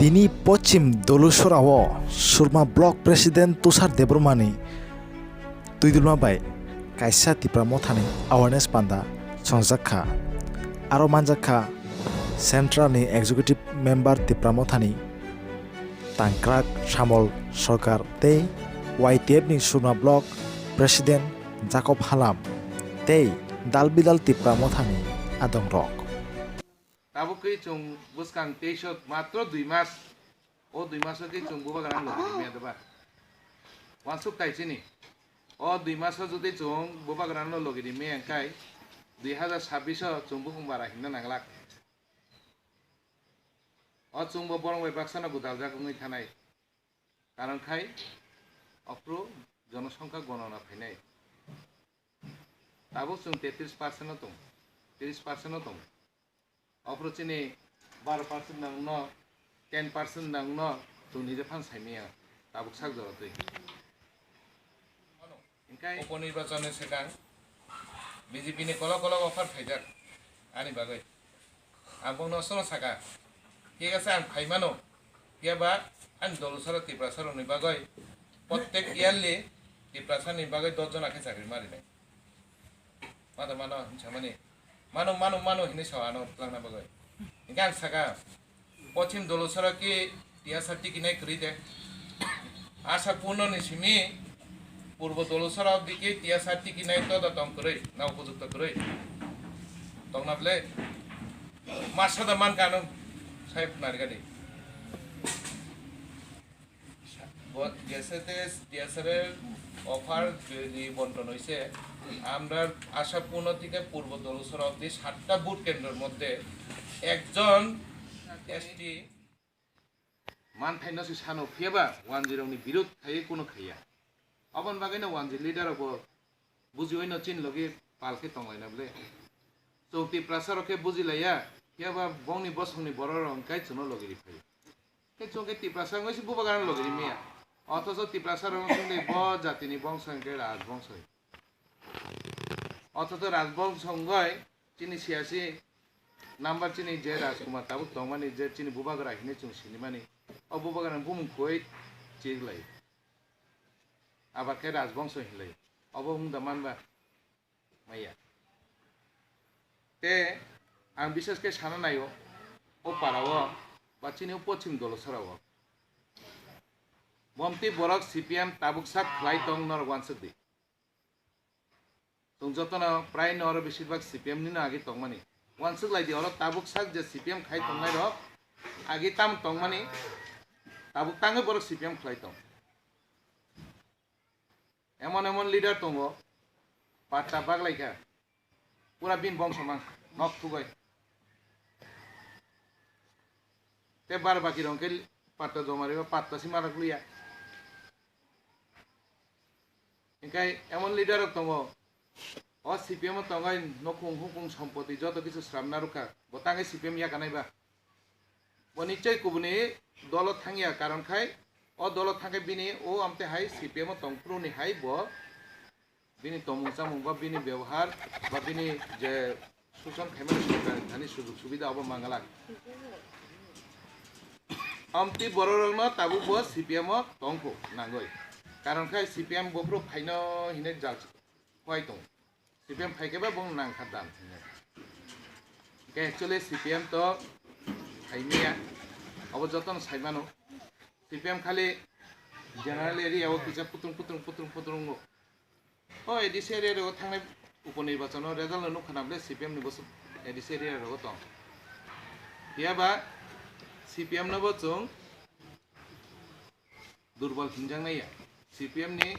Dini Pochim Dolusurawo, Surma Block President Tusar Debrumani, Tuidulma Bay, Kaisa Tipra mothani awareness panda, Sonzaka, Aromanjaka, Central ni Executive Member Tipra mothani, Tankrak Shamol Sorkar Tei, YTF ni Surma Block President Jacob Halam, Tei, Dalbidal Tipra mothani, Adong Rock. Tabuki chung buskang teishot matro 2 mas o 2 mas ke chung buba garan logiri me adaba wansuk tai chini o 2 mas jodi chung buba garan logiri me angkai 2026 chung bukung bara hinna nanglak o chung bo borong baksana budal jakungui thanai karon khai opro জনসংখ্যা গণনা ফাইনাই তাবো chung 33% dong 30% dong Opportunity 12% nang no 10% nang no tuni je fan saimia tabuk sak jorotoi ingkai উপনির্বাচনের সেখান BJP ni kolo kolo offer faijak ani bagai abong no sono saka ঠিক আছে আন ফাইমানো কিবা আন দলসর ত্রিপ্রাসর ni bagai প্রত্যেক yearly ত্রিপ্রাসর ni bagai 10 জন আকে চাকরি মারি নাই মাদা মানো ছামানি Mano ini sawana plana bagai. Ingkang saka pochim dolusara ki tiasati kinai kride. Asa puno ni simi purbo dolusara diki tiasati kinai to datang kre na upojukta kre. Tong nable masa daman kanu sai nargadi. Buat biasare offer di বন্টন হইছে আমরা আশাপূর্ণ থেকে পূর্ব দলসর অবধি 7টা booth কেন্দ্রের মধ্যে একজন ST মান ফাইনাসি সানো ফেবা 10 ni বিরোধ খাই কোনো খাইয়া অবন বাগাইনা 10 লিডার অব বুঝি হইন চিন লগে পালকে তংলাইনা বলে চৌকি প্রাসারকে বুঝিলাইয়া ফেবা বংনি বসংনি বড় রংকাই চুনো লগেরি ফাই কে চৌকি তি প্রাসার গইছি বুবাগান লগেরি মিয়া অথচ তি প্রাসার সঙ্গে ব জাতিনি বংশকে রাজবংশ অথচ রাজবংশঙ্গয় চিনি সিয়াসি নাম্বার চিনি যে রাজকুমার তাবুক তংমানি যে চিনি বুবাগরা হিনে চুং সিনিমানি অ বুবাগরা বুমুং কই চিগলাই আবার কে রাজবংশ হিলাই অব হুং দামানবা মাইয়া তে আং বিশেষ কে সানা নাইও ও পারাও বা চিনি পশ্চিম দলসরাও বমতি বরক সিপিএম তাবুক সাক ফ্লাই তং নর ওয়ানসদি যতনা প্রায় নর বেশিরভাগ সিপিএম নিনো আগে তংমানি ওয়ানসুক লাইদি অর তাবুক সাক যে সিপিএম খাই তংনাই রক আগে তাম তংমানি তাবুক তাঙ্গে বড় সিপিএম খাই তং এমন এমন লিডার তঙ্গ পাট্টা বাগলাইকা পুরা বিন বংশমাং নক থুবাই তে বার বাকি রংকে পাট্টা জমারিবা পাট্টাসি মারাক লইয়া একাই এমন লিডার তঙ্গ ও সিপিএম তঙ্গাই নকুং হুকুং সম্পত্তি যত কিছু শ্রামনা রুকা বতাঙ্গে সিপিএম ইয়া কানাইবা ব নিশ্চয় কুবনি দল থাঙ্গিয়া কারণ খাই ও দল থাঙ্গে বিনি ও আমতে হাই সিপিএম তংপ্রুনি হাই ব বিনি তমুং চামুং বা বিনি ব্যবহার বা বিনি যে শোষণ খাইমানি সরকার ধানি সুযোগ সুবিধা অব মাঙ্গালাক আমতি বড় রং তাবু ব সিপিএম তংকো নাঙ্গই কারণ খাই সিপিএম বপ্রু ফাইনো হিনে জাল হয় দं সিপিএম ফাইকেবা বং নাংখা দান কে একচুয়ালি সিপিএম তো ফাইমিয়া অব যতন সাইমানো সিপিএম খালি জেনারেল এরিয়াও কিছা পুতুং ও এডিসি এরিয়াও থাংনাय উপনির্বাচন রেজাল্ট নুখানাবলে সিপিএম नि বসু এডিসি এরিয়া রগো দं ইয়াবা সিপিএম नबो जों दुर्बल हिंजांनाया सिपिएम नि